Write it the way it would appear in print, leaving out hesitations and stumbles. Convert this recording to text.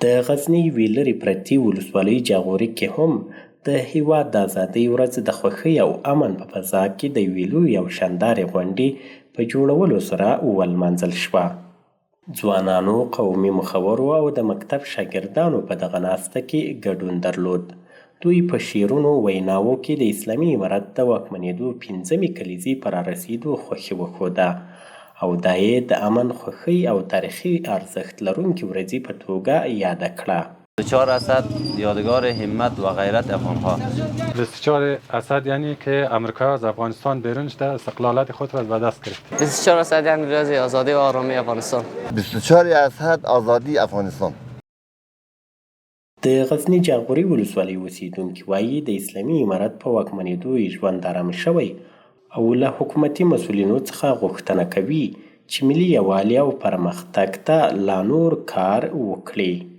د غزني یوې لرې پرتې ولسوالۍ جاغوري کې هم د هیواد د ازادۍ ورځ د خوښۍ او امن په فضا کې د یوې لویې او شاندارې غونډې په جوړولو سره ولمانځل شوه. ځوانانو، قومي مخورو او د مکتب شاګردانو په دغه ناسته کې ګډون درلود. دوی په شعرونو ویناوو کې د اسلامي امارت د واکمنېدو 5مې کلیزې په رارسېدو خوښي وښوده او دا یې د امن، خوښۍ او تاریخي ارزښت لرونکې ورځې په توګه یاده کړه. 24 اسد یادگار همت و غیرت افغانها. 24 اسد یعنی که امریکا از افغانستان بیرون شده استقلالات خود را به دست گرفت. 24 اسد یعنی روز آزادی و آرامی افغانستان. 24 اسد آزادی افغانستان. د غزني جاغوري ولسوالۍ اوسیدونکي وایي د اسلامي امارت په واکمنېدو یې ژوند ارام شوی او له حکومتي مسؤلینو څخه غوښتنه کوي چې ملي یووالي او پرمختګ ته لا نور کار وکړي.